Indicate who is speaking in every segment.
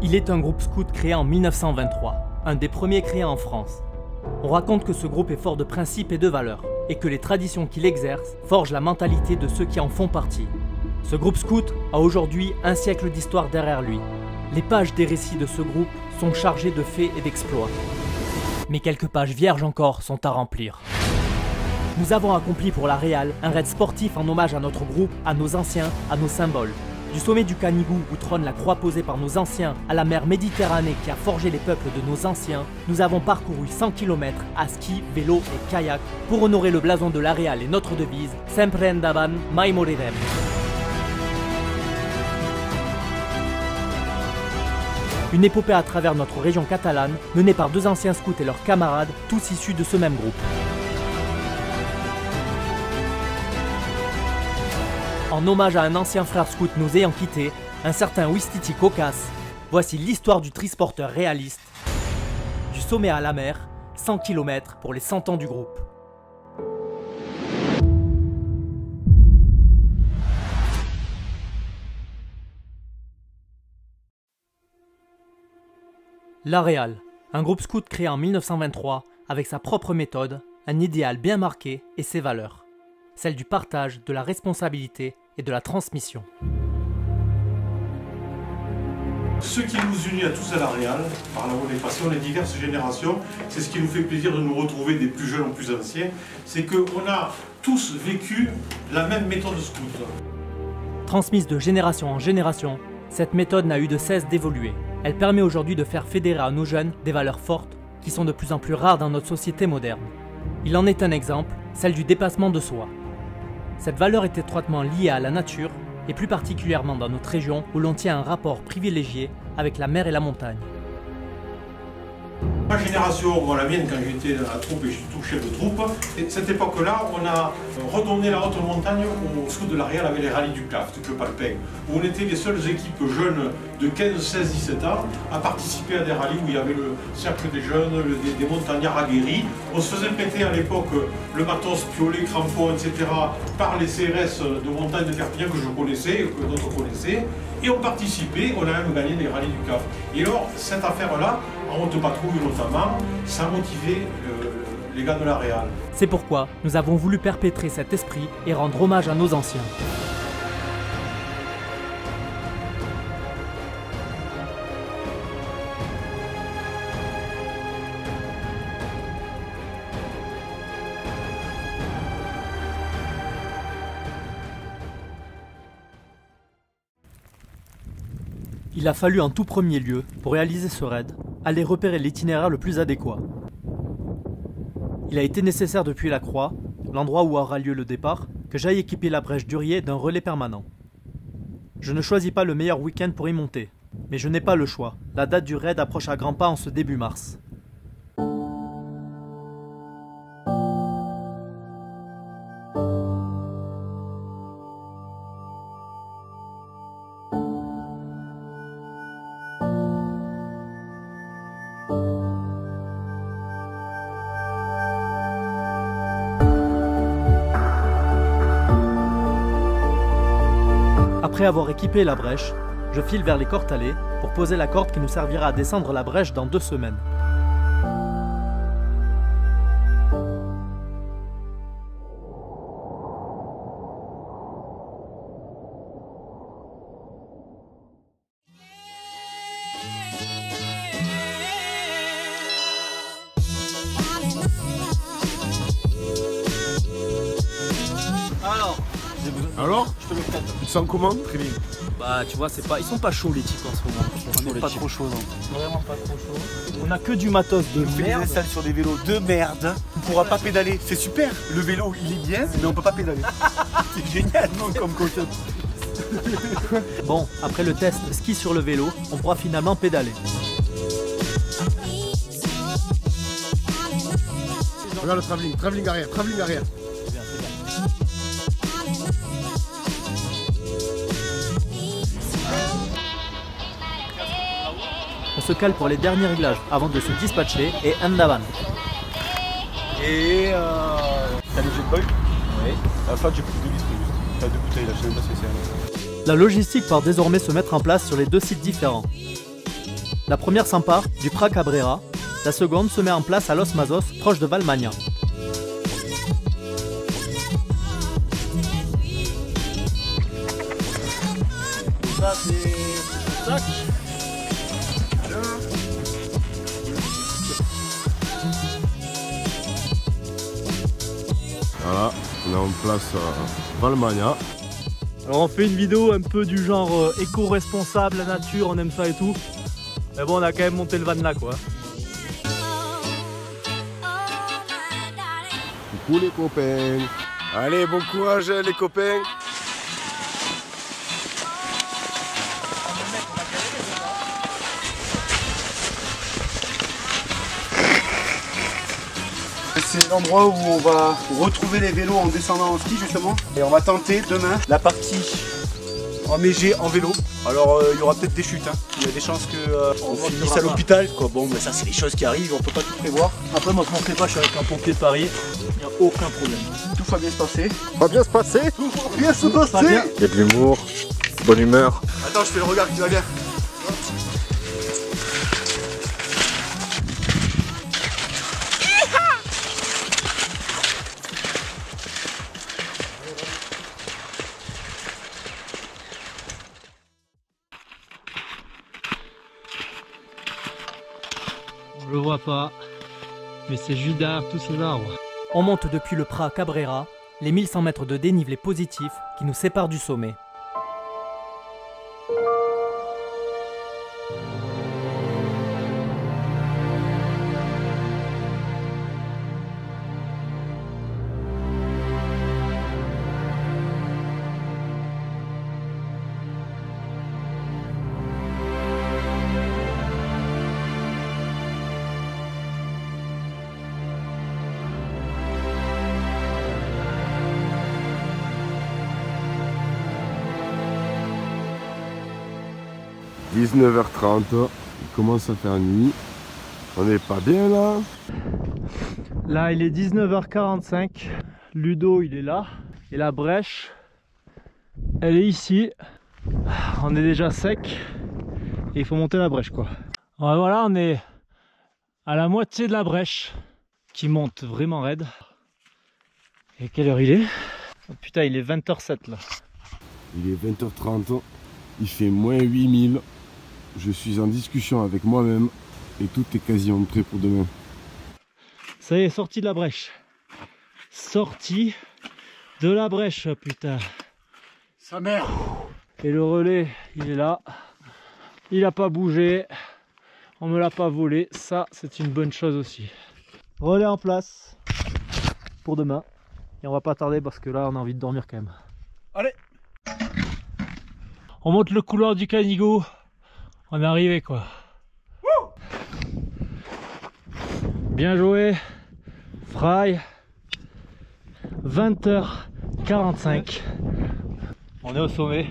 Speaker 1: Il est un groupe scout créé en 1923, un des premiers créés en France. On raconte que ce groupe est fort de principes et de valeurs, et que les traditions qu'il exerce forgent la mentalité de ceux qui en font partie. Ce groupe scout a aujourd'hui un siècle d'histoire derrière lui. Les pages des récits de ce groupe sont chargées de faits et d'exploits. Mais quelques pages vierges encore sont à remplir. Nous avons accompli pour la Réal un raid sportif en hommage à notre groupe, à nos anciens, à nos symboles. Du sommet du Canigou où trône la croix posée par nos anciens, à la mer Méditerranée qui a forgé les peuples de nos anciens, nous avons parcouru 100 km à ski, vélo et kayak pour honorer le blason de la Réal et notre devise « Sempre endavant, mai morirem ». Une épopée à travers notre région catalane, menée par deux anciens scouts et leurs camarades, tous issus de ce même groupe. En hommage à un ancien frère scout nous ayant quittés, un certain Ouistiti Cocasse, voici l'histoire du trisporteur réaliste. Du sommet à la mer, 100 km pour les 100 ans du groupe. La Réal, un groupe scout créé en 1923 avec sa propre méthode, un idéal bien marqué et ses valeurs. Celle du partage, de la responsabilité et de la transmission.
Speaker 2: Ce qui nous unit à tous à la Réal, par l'amour des passions, les diverses générations, c'est ce qui nous fait plaisir de nous retrouver des plus jeunes aux plus anciens, c'est qu'on a tous vécu la même méthode scout.
Speaker 1: Transmise de génération en génération, cette méthode n'a eu de cesse d'évoluer. Elle permet aujourd'hui de faire fédérer à nos jeunes des valeurs fortes qui sont de plus en plus rares dans notre société moderne. Il en est un exemple, celle du dépassement de soi. Cette valeur est étroitement liée à la nature, et plus particulièrement dans notre région où l'on tient un rapport privilégié avec la mer et la montagne.
Speaker 2: Ma génération, moi la mienne quand j'étais dans la troupe et je suis tout chef de troupe, et cette époque-là, on a redonné la haute montagne au scouts de la Réal avec les rallyes du CLAF, de Clepalpin, où on était les seules équipes jeunes de 15, 16, 17 ans à participer à des rallyes où il y avait le cercle des jeunes, des montagnards aguerris. On se faisait prêter à l'époque le matos, piolet, crampons, etc. par les CRS de montagne de Perpignan que je connaissais, que d'autres connaissaient, et on participait, on a même gagné les rallyes du CAF. Et alors, cette affaire-là, en haute patrouille notamment, ça a motivé les gars de la Réal.
Speaker 1: C'est pourquoi nous avons voulu perpétrer cet esprit et rendre hommage à nos anciens. Il a fallu en tout premier lieu, pour réaliser ce raid, aller repérer l'itinéraire le plus adéquat. Il a été nécessaire depuis la Croix, l'endroit où aura lieu le départ, que j'aille équiper la brèche d'Urier d'un relais permanent. Je ne choisis pas le meilleur week-end pour y monter, mais je n'ai pas le choix, la date du raid approche à grands pas en ce début mars. Après avoir équipé la brèche, je file vers les Cortalais pour poser la corde qui nous servira à descendre la brèche dans 2 semaines.
Speaker 3: Alors
Speaker 4: je te le prête.
Speaker 3: Tu te sens comment? Très bien.
Speaker 4: Bah tu vois, ils sont pas chauds les types en ce moment. On est pas trop chauds.
Speaker 1: Vraiment pas trop chaud. On a que du matos de
Speaker 4: On fait des
Speaker 1: merde.
Speaker 4: installs sur des vélos de merde. On pourra pas pédaler. C'est super. Le vélo il est bien, mais on peut pas pédaler. C'est génial, non, comme concept.
Speaker 1: Bon, après le test ski sur le vélo, on pourra finalement pédaler.
Speaker 3: Regarde le travelling arrière.
Speaker 1: On se cale pour les derniers réglages avant de se dispatcher et Andavan.
Speaker 4: Et t'as le jetboil? Oui. À la fin j'ai pris 2 litres juste. Pas 2 bouteilles là, je sais même pas ce que c'est.
Speaker 1: La logistique part désormais se mettre en place sur les 2 sites différents. La première s'empare du Prat Cabrera, la seconde se met en place à Los Mazos, proche de Vallmanya. Ça c'est sac.
Speaker 3: Voilà, on est en place Vallmanya.
Speaker 1: Alors on fait une vidéo un peu du genre éco-responsable, la nature, on aime ça et tout. Mais bon, on a quand même monté le van là quoi.
Speaker 3: Coucou les copains. Allez, bon courage les copains.
Speaker 4: C'est l'endroit où on va retrouver les vélos en descendant en ski justement. Et on va tenter demain la partie enneigée en vélo. Alors il y aura peut-être des chutes, hein. Il y a des chances qu'on finisse à l'hôpital. Bon, mais ça c'est des choses qui arrivent, on peut pas tout prévoir.
Speaker 1: Après moi je m'en fais pas, je suis avec un pompier de Paris, il n'y a aucun problème.
Speaker 4: Tout va bien se passer.
Speaker 3: Va bien se passer.
Speaker 4: Tout va bien se passer.
Speaker 3: Il y a de l'humour, bonne humeur.
Speaker 4: Attends, je fais le regard qui va bien.
Speaker 1: Je le vois pas, mais c'est juste derrière tous ces arbres. On monte depuis le Prat Cabrera, les 1100 mètres de dénivelé positif qui nous séparent du sommet.
Speaker 3: – 19h30, il commence à faire nuit. On n'est pas bien là.
Speaker 1: Là il est 19h45, Ludo il est là, et la brèche, elle est ici. On est déjà sec, et il faut monter la brèche quoi. Ouais, voilà, on est à la moitié de la brèche, qui monte vraiment raide. Et quelle heure il est? Oh, putain, il est 20h07 là.
Speaker 3: Il est 20h30, il fait moins 8000. Je suis en discussion avec moi-même et tout est quasi prêt pour demain.
Speaker 1: Ça y est, sorti de la brèche. Sorti de la brèche, putain.
Speaker 4: Sa mère.
Speaker 1: Et le relais, il est là. Il n'a pas bougé. On me l'a pas volé. Ça, c'est une bonne chose aussi. Relais en place pour demain. Et on va pas tarder parce que là, on a envie de dormir quand même.
Speaker 4: Allez.
Speaker 1: On monte le couloir du Canigou. On est arrivé quoi. Wouh. Bien joué. Fry. 20h45. On est au sommet.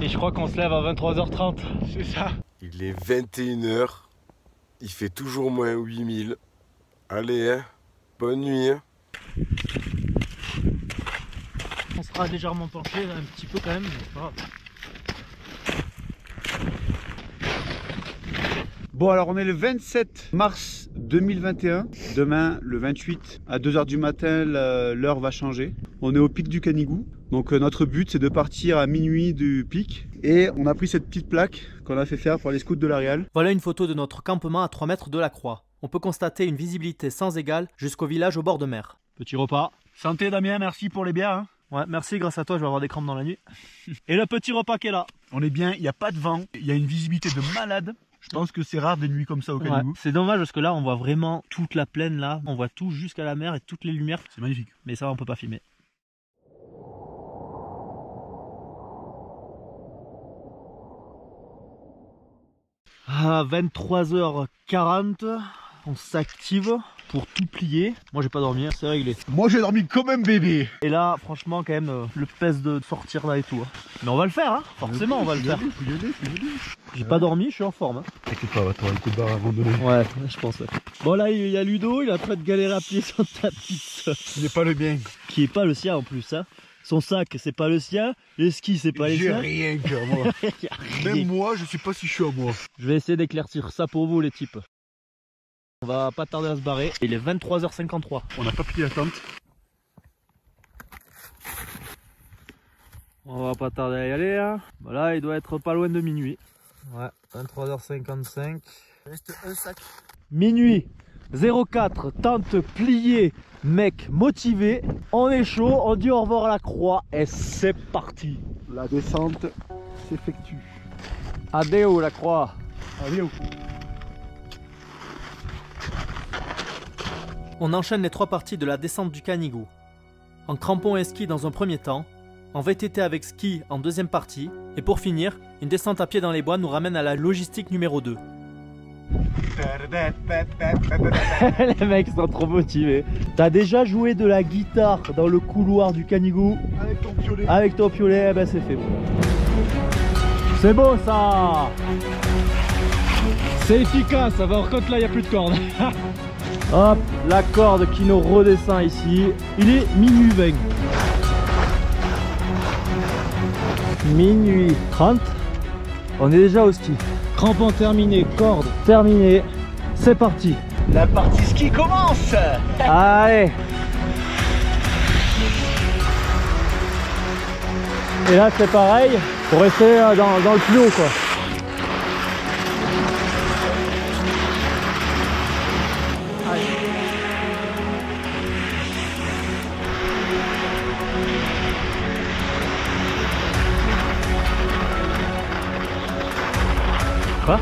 Speaker 1: Et je crois qu'on se lève à 23h30.
Speaker 4: C'est ça.
Speaker 3: Il est 21h. Il fait toujours moins 8000. Allez, hein. Bonne nuit. Hein.
Speaker 1: On sera légèrement penché, un petit peu quand même, mais c'est pas grave.
Speaker 4: Bon, alors on est le 27 mars 2021. Demain, le 28, à 2 h du matin, l'heure va changer. On est au pic du Canigou. Donc notre but, c'est de partir à minuit du pic. Et on a pris cette petite plaque qu'on a fait faire pour les scouts de l'Arial.
Speaker 1: Voilà une photo de notre campement à 3 mètres de la croix. On peut constater une visibilité sans égale jusqu'au village au bord de mer. Petit repas.
Speaker 4: Santé Damien, merci pour les bières. Hein.
Speaker 1: Ouais, merci, grâce à toi, je vais avoir des crampes dans la nuit. Et le petit repas qui est là.
Speaker 4: On est bien, il n'y a pas de vent, il y a une visibilité de malade. Je pense que c'est rare des nuits comme ça au Canigou.
Speaker 1: Ouais, c'est dommage parce que là, on voit vraiment toute la plaine là. On voit tout jusqu'à la mer et toutes les lumières.
Speaker 4: C'est magnifique.
Speaker 1: Mais ça, on peut pas filmer. À 23h40, on s'active pour tout plier. Moi j'ai pas dormi, c'est réglé.
Speaker 4: Moi j'ai dormi comme un bébé.
Speaker 1: Et là franchement quand même le pèse de sortir là et tout. Mais on va le faire hein, forcément on va le faire. J'ai pas dormi, je suis en forme. Hein.
Speaker 4: T'inquiète pas, t'auras un coup de barre à abandonner.
Speaker 1: Ouais, je pense. Ouais. Bon là il y a Ludo, il est en train de galérer à plier son tapis.
Speaker 4: Il n'est pas le bien.
Speaker 1: Qui est pas le sien en plus hein. Son sac, c'est pas le sien. Les skis, c'est pas les siens.
Speaker 4: J'ai rien que moi. Même moi, je sais pas si je suis à moi.
Speaker 1: Je vais essayer d'éclaircir ça pour vous, les types. On va pas tarder à se barrer. Il est 23h53.
Speaker 4: On n'a pas pris la tente.
Speaker 1: On va pas tarder à y aller là. Voilà, il doit être pas loin de minuit. Ouais, 23h55.
Speaker 4: Il reste un sac.
Speaker 1: Minuit 04, tente pliée, mec motivé. On est chaud, on dit au revoir à la croix et c'est parti.
Speaker 4: La descente s'effectue.
Speaker 1: Adéo la croix.
Speaker 4: Adieu.
Speaker 1: On enchaîne les 3 parties de la descente du Canigou. En crampons et ski dans un premier temps, en VTT avec ski en deuxième partie, et pour finir, une descente à pied dans les bois nous ramène à la logistique numéro 2. Les mecs sont trop motivés. T'as déjà joué de la guitare dans le couloir du Canigou?
Speaker 4: Avec ton piolet.
Speaker 1: Avec ton piolet, ben c'est fait. C'est beau ça. C'est efficace, par contre là il n'y a plus de corde. Hop, la corde qui nous redescend ici. Il est minuit 20. Minuit 30. On est déjà au ski. Crampons terminé, corde terminée. C'est parti.
Speaker 4: La partie ski commence.
Speaker 1: Allez. Et là c'est pareil, pour rester dans le plus haut quoi. Quoi?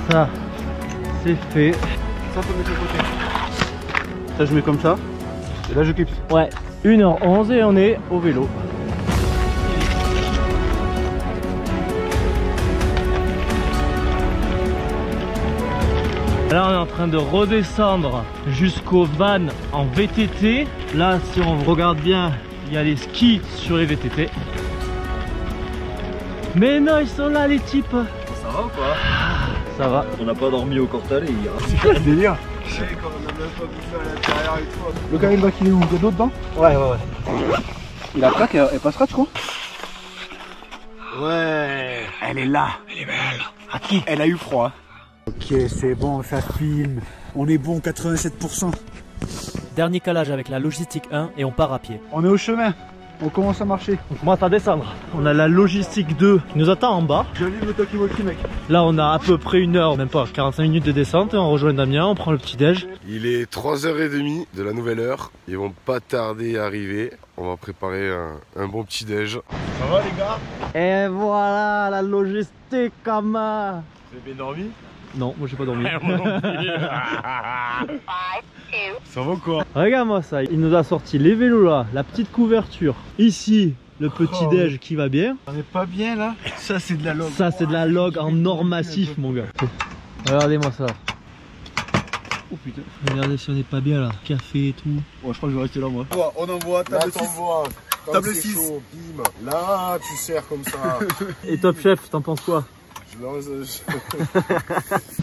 Speaker 1: Ça, c'est fait.
Speaker 4: Ça faut mettre de côté. Ça je mets comme ça. Et là je clipse.
Speaker 1: Ouais, 1h11 et on est au vélo. Là on est en train de redescendre jusqu'au van en VTT. Là si on regarde bien, il y a les skis sur les VTT. Mais non, ils sont là les types.
Speaker 5: Ça va ou quoi?
Speaker 1: Ça va.
Speaker 5: On n'a pas dormi au Cortal hier.
Speaker 4: C'est quoi ce délire? Je sais qu'on a même pas bouffé à l'intérieur et tout. Le Camelback il est où? Il y a d'autres dedans?
Speaker 1: Ouais.
Speaker 4: Il a plaque, elle passera, tu crois? Ouais. Elle est là. Elle est belle. À qui? Elle a eu froid. Ok, c'est bon, ça filme. On est bon, 87%.
Speaker 1: Dernier calage avec la logistique 1 et on part à pied.
Speaker 4: On est au chemin. On commence à marcher.
Speaker 1: On commence à descendre. On a la logistique 2 qui nous attend en bas.
Speaker 4: J'allume le talkie-walkie, mec.
Speaker 1: Là on a à peu près 1 heure, même pas 45 minutes de descente et on rejoint Damien, on prend le petit déj.
Speaker 3: Il est 3h30 de la nouvelle heure. Ils vont pas tarder à arriver. On va préparer un bon petit déj.
Speaker 4: Ça va les gars?
Speaker 1: Et voilà la logistique Kama.
Speaker 5: Vous avez bien dormi?
Speaker 1: Non, moi j'ai pas dormi.
Speaker 5: Ça va quoi?
Speaker 1: Regarde-moi ça, il nous a sorti les vélos là, la petite couverture. Ici, le petit déj qui va bien.
Speaker 4: On est pas bien là? Ça c'est de la log.
Speaker 1: Ça c'est de la log en or massif mon gars. Regardez-moi ça.
Speaker 4: Oh putain.
Speaker 1: Regardez si on est pas bien là. Café et tout.
Speaker 4: Ouais, je crois que je vais rester là moi. On envoie table 6. Table 6.
Speaker 3: Bim. Là, tu sers comme ça.
Speaker 1: Et Top Chef, t'en penses quoi?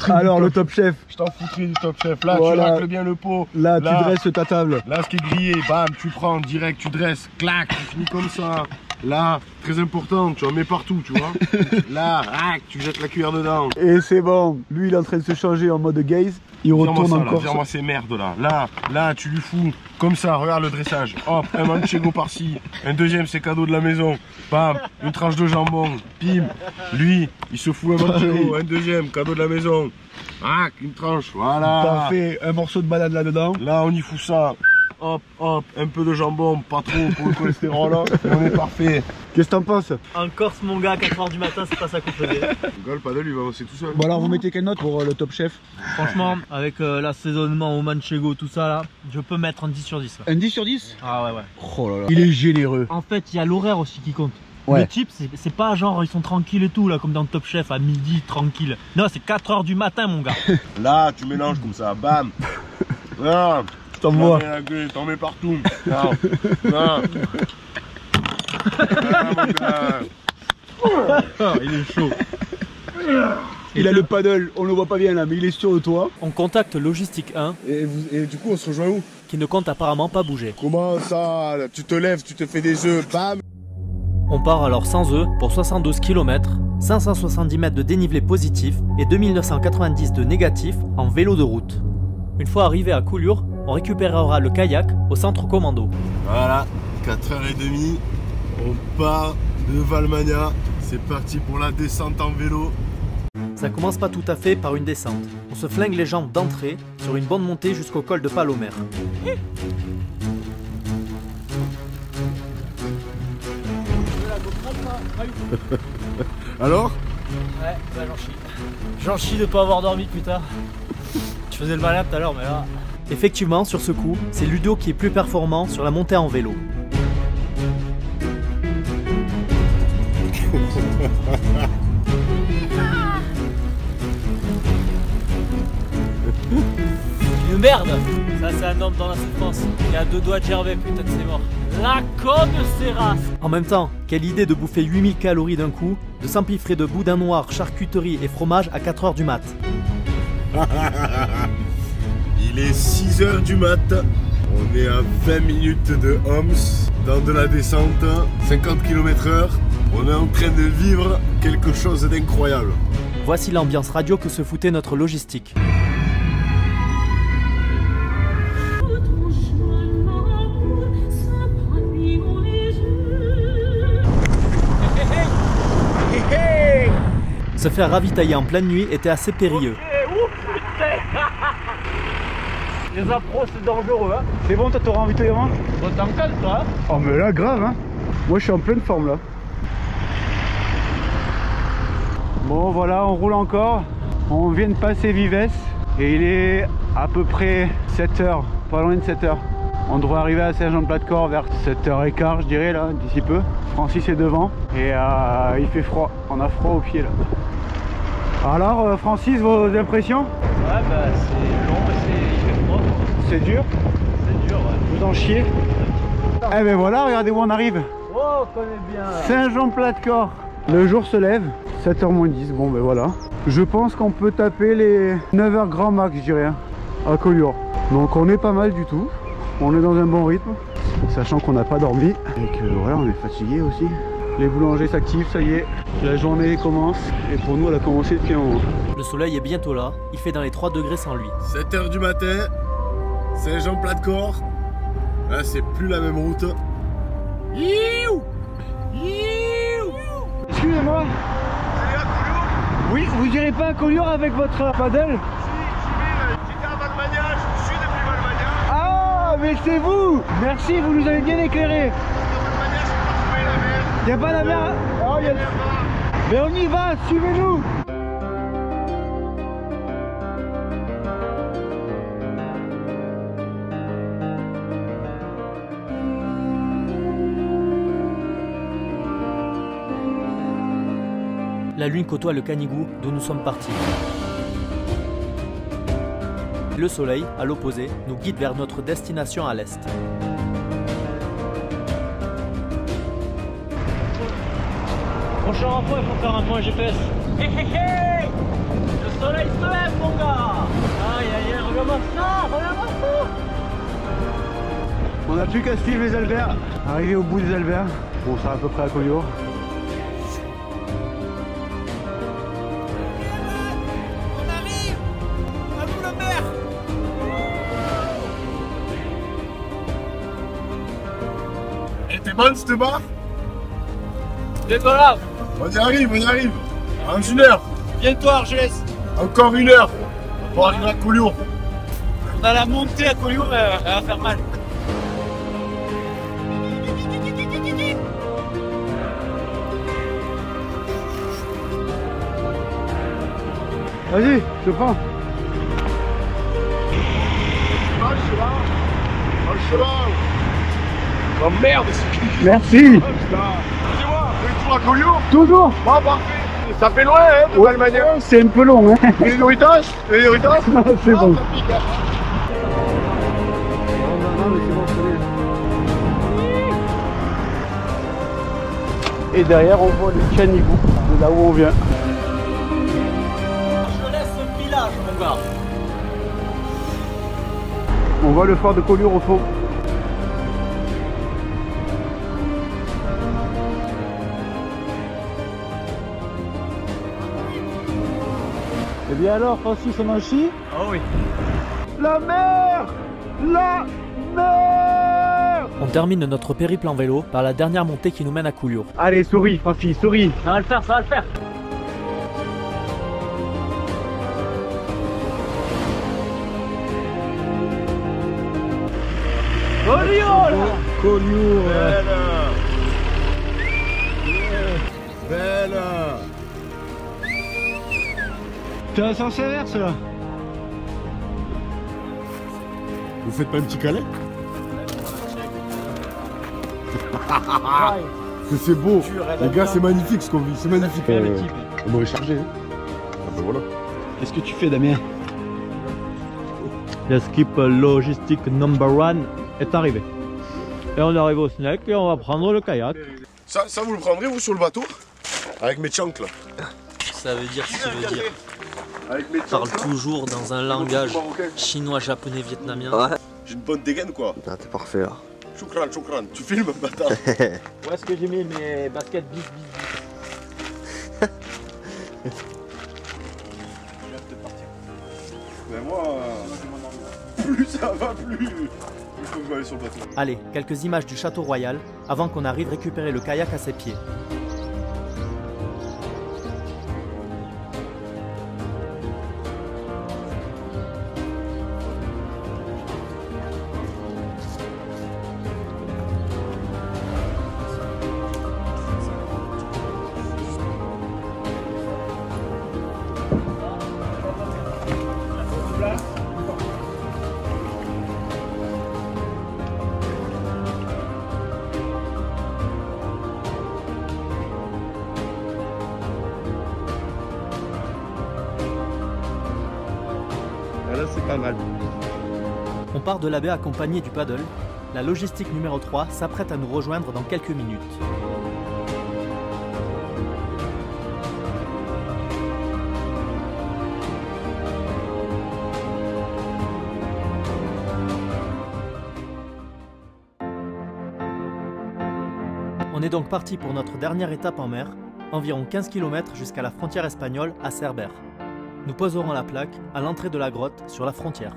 Speaker 4: Alors le Top Chef.
Speaker 5: Je t'en foutrais du Top Chef. Là,
Speaker 4: Voilà.
Speaker 5: tu racles bien le pot.
Speaker 4: Là, tu dresses ta table.
Speaker 5: Là, ce qui est grillé, bam, tu prends direct, tu dresses, clac, tu finis comme ça. Là, très important, tu en mets partout, tu vois. Là, tu jettes la cuillère dedans.
Speaker 4: Et c'est bon. Lui, il est en train de se changer en mode gaze. Il retourne encore.
Speaker 5: Vire-moi ces merdes là. Là, tu lui fous comme ça, regarde le dressage. Hop, un manchego par-ci. Un deuxième, c'est cadeau de la maison. Bam, une tranche de jambon. Pim. Lui, il se fout un manchego. Un deuxième, cadeau de la maison. Une tranche, voilà.
Speaker 4: Parfait. Un morceau de banane là-dedans.
Speaker 5: Là, on y fout ça. Hop, un peu de jambon, pas trop pour le cholestérol. Et on est parfait.
Speaker 4: Qu'est-ce que t'en penses?
Speaker 1: En Corse mon gars, 4h du matin, c'est pas ça qu'on faisait.
Speaker 5: Rigole pas de lui, il va bosser tout seul.
Speaker 4: Bon alors vous mettez quelle note pour le Top Chef?
Speaker 1: Franchement, avec l'assaisonnement au manchego, tout ça là, je peux mettre un 10 sur 10.
Speaker 4: Un 10 sur 10?
Speaker 1: Ah ouais.
Speaker 4: Oh là là. Il est généreux.
Speaker 1: En fait, il y a l'horaire aussi qui compte.
Speaker 4: Ouais.
Speaker 1: Le type, c'est pas genre ils sont tranquilles et tout là, comme dans le Top Chef à midi, tranquille. Non, c'est 4h du matin mon gars.
Speaker 5: Là, tu mélanges comme ça, bam. Là,
Speaker 4: T'en vois.
Speaker 5: T'en mets partout. Là.
Speaker 1: Il est chaud.
Speaker 4: Il a le paddle, on le voit pas bien là, mais il est sur le toit.
Speaker 1: On contacte Logistique 1
Speaker 5: Et du coup, on se rejoint où?
Speaker 1: qui ne compte apparemment pas bouger.
Speaker 5: Comment ça? Tu te lèves, tu te fais des œufs, bam.
Speaker 1: On part alors sans eux pour 72 km, 570 mètres de dénivelé positif et 2990 de négatif en vélo de route. Une fois arrivé à Collioure, on récupérera le kayak au centre commando.
Speaker 5: Voilà, 4h30, on part de Valmagna. C'est parti pour la descente en vélo.
Speaker 1: Ça commence pas tout à fait par une descente. On se flingue les jambes d'entrée sur une bonne montée jusqu'au col de Palomère.
Speaker 5: Alors?
Speaker 1: Ouais, bah j'en chie. J'en chie de pas avoir dormi, putain. Je faisais le malin tout à l'heure, mais là... Effectivement, sur ce coup, c'est Ludo qui est plus performant sur la montée en vélo. Une merde! Ça, c'est un homme dans la souffrance. Il a 2 doigts de gervais, putain, c'est mort. La conne de ses races! En même temps, quelle idée de bouffer 8000 calories d'un coup, de s'empiffrer de boudin noir, charcuterie et fromage à 4h du mat.
Speaker 5: Il est 6h du mat. On est à 20 minutes de Homs dans de la descente, 50 km/h. On est en train de vivre quelque chose d'incroyable.
Speaker 1: Voici l'ambiance radio que se foutait notre logistique. Se faire ravitailler en pleine nuit était assez périlleux.
Speaker 4: Les approches c'est dangereux hein. C'est bon, toi t'auras envie de te ravitaillement?
Speaker 1: Bon, t'en calmes toi hein.
Speaker 4: Oh mais là grave hein. Moi je suis en pleine forme là. Bon voilà, on roule encore. On vient de passer Vives et il est à peu près 7h, pas loin de 7h. On devrait arriver à Saint-Jean-de-Platecorps vers 7h15 je dirais là, d'ici peu. Francis est devant et il fait froid, on a froid aux pieds là. Alors Francis, vos impressions?
Speaker 1: Ouais bah c'est long mais il fait froid.
Speaker 4: C'est dur?
Speaker 1: C'est dur ouais.
Speaker 4: Vous en chiez? Eh ben voilà, regardez où on arrive.
Speaker 1: Oh, on connaît bien.
Speaker 4: Saint-Jean-Platecorps. Le jour se lève, 7h-10, bon ben voilà. Je pense qu'on peut taper les 9h grand max, je dirais, à Collioure. Donc on est pas mal du tout. On est dans un bon rythme, sachant qu'on n'a pas dormi et que voilà, on est fatigué aussi. Les boulangers s'activent, ça y est, la journée commence et pour nous elle a commencé depuis un moment.
Speaker 1: Le soleil est bientôt là, il fait dans les 3 degrés sans lui.
Speaker 5: 7h du matin, Saint-Jean-Platecorps. Là c'est plus la même route.
Speaker 4: Excusez-moi. Oui, vous irez pas à Collioure avec votre paddle?
Speaker 5: J'étais à Valmagna, je suis depuis Valmagna.
Speaker 4: Ah, mais c'est vous. Merci, vous nous avez bien éclairé. Il n'y a pas la mer. Oh, mais on y va, suivez-nous.
Speaker 1: La lune côtoie le Canigou d'où nous sommes partis. Le soleil, à l'opposé, nous guide vers notre destination à l'est. Prochain emploi, il faut faire un point GPS. Hé hé hé! Le soleil se lève, mon gars! Aïe aïe aïe, regarde-moi ça! Regarde-moi ça!
Speaker 4: On n'a plus qu'à suivre les Alberts. Arrivé au bout des Alberts, bon, ça à peu près à Collioure.
Speaker 5: T'es bonne cette barre?
Speaker 1: Désolé!
Speaker 5: On y arrive, on y arrive. En 1 heure.
Speaker 1: Bientôt Argelès!
Speaker 5: Encore 1 heure pour arriver à Collioure.
Speaker 1: On a la montée à Collioure, elle va faire mal.
Speaker 4: Vas-y, je prends.
Speaker 5: Oh le cheval. Oh le cheval. Oh merde.
Speaker 4: Merci.
Speaker 5: Excusez-moi, vous êtes toujours à Collioure?
Speaker 4: Toujours.
Speaker 5: Bon, parfait. Ça fait loin, hein, de Valmagna.
Speaker 4: C'est un peu long, hein.
Speaker 5: Et les Doritos? Et les Doritos?
Speaker 4: C'est bon.
Speaker 5: Ça pique, hein.
Speaker 4: Et derrière, on voit le Canigou, de là où on vient.
Speaker 1: Je laisse ce village, mon gars.
Speaker 4: On voit le fort de Collioure au fond.
Speaker 6: Et bien alors, Francis, on en chie?
Speaker 1: Oh oui.
Speaker 4: La mer! La mer!
Speaker 1: On termine notre périple en vélo par la dernière montée qui nous mène à Collioure.
Speaker 4: Allez, souris, Francis, souris!
Speaker 1: Ça va le faire, ça va le faire.
Speaker 6: Collioure!
Speaker 5: Belle.
Speaker 6: T'as un sens inverse là?
Speaker 5: Vous faites pas un petit câlin?
Speaker 3: C'est beau. Les gars, c'est magnifique ce qu'on vit. C'est magnifique.
Speaker 5: On m'aurait chargé. Hein. Ah ben voilà.
Speaker 6: Qu'est-ce que tu fais, Damien? Le skip logistique number 1 est arrivé. Et on arrive au snack et on va prendre le kayak.
Speaker 5: Ça vous le prendrez vous sur le bateau? Avec mes chunks là.
Speaker 1: Ça veut dire ce que ça veut dire.
Speaker 5: Avec mes
Speaker 1: Parle
Speaker 5: chunks là.
Speaker 1: toujours dans un langage chinois, japonais, vietnamien.
Speaker 7: Ouais.
Speaker 5: J'ai une bonne dégaine quoi.
Speaker 7: Ah, t'es parfait là.
Speaker 5: Choukran, choukran. Tu filmes bâtard?
Speaker 1: Où est-ce que j'ai mis mes baskets bis?
Speaker 5: Ben moi, plus ça va, plus il faut que je vais aller sur le bateau.
Speaker 1: Allez, quelques images du château royal avant qu'on arrive récupérer le kayak à ses pieds.
Speaker 4: Là, c'est pas mal.
Speaker 1: On part de la baie accompagné du paddle. La logistique numéro 3 s'apprête à nous rejoindre dans quelques minutes. On est donc parti pour notre dernière étape en mer, environ 15 km jusqu'à la frontière espagnole à Cerbère. Nous poserons la plaque à l'entrée de la grotte sur la frontière.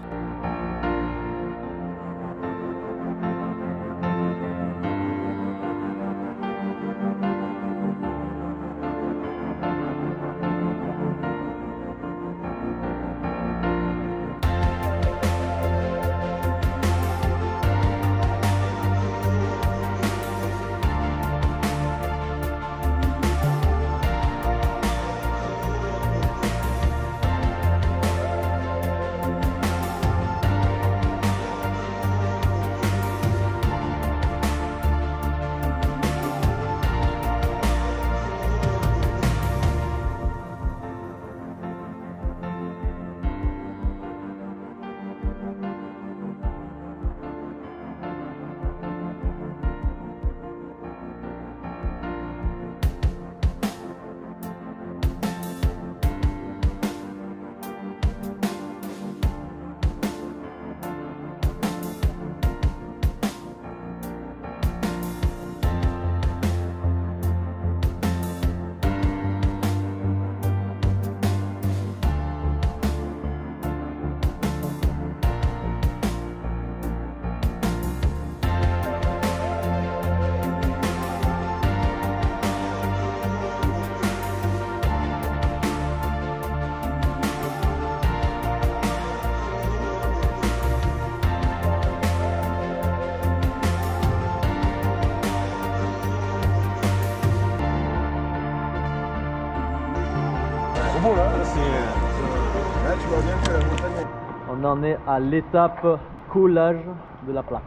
Speaker 1: On en est à l'étape coulage de la plaque.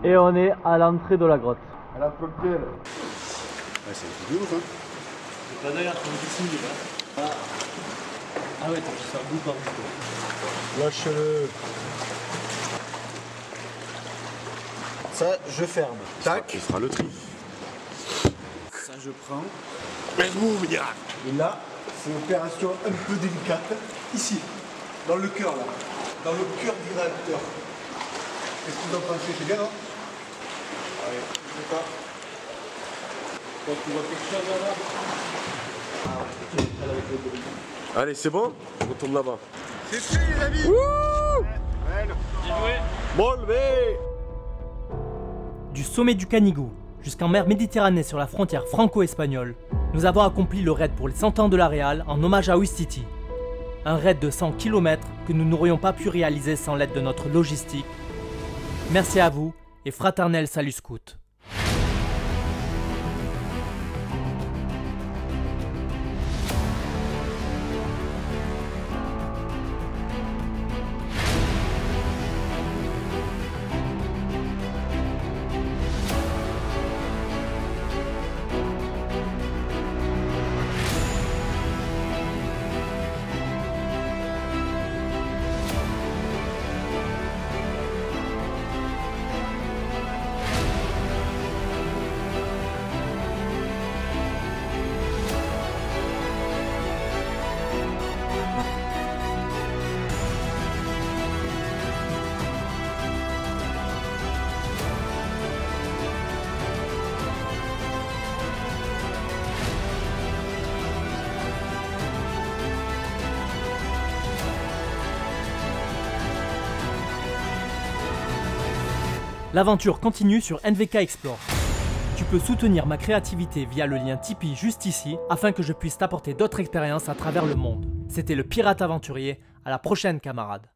Speaker 1: Et on est à l'entrée de la grotte.
Speaker 3: À la frontière.
Speaker 5: Ouais, c'est un truc de ouf, hein.
Speaker 1: C'est pas d'ailleurs qu'on dessine là. Ah ouais, t'as fait ça bout par bout.
Speaker 5: Lâche-le.
Speaker 7: Ça, je ferme. Tac.
Speaker 5: Il fera le tri.
Speaker 7: Ça, je prends.
Speaker 5: Mais vous, miracle.
Speaker 7: Et là, c'est une opération un peu délicate. Ici. Dans le cœur là. Dans le cœur du réacteur. Qu'est-ce que vous en pensez? C'est bien, non? Allez, je sais pas. Quand tu vois quelque chose là-bas.
Speaker 5: Allez, c'est bon? On retourne là-bas.
Speaker 7: C'est fait les amis.
Speaker 5: Bien joué. Bon levé.
Speaker 1: Du sommet du Canigou jusqu'en mer Méditerranée sur la frontière franco-espagnole, nous avons accompli le raid pour les 100 ans de la Réal en hommage à Ouistiti. Un raid de 100 km que nous n'aurions pas pu réaliser sans l'aide de notre logistique. Merci à vous et fraternel salut scout. L'aventure continue sur NVK Explore. Tu peux soutenir ma créativité via le lien Tipeee juste ici afin que je puisse t'apporter d'autres expériences à travers le monde. C'était le Pirate Aventurier, à la prochaine camarade.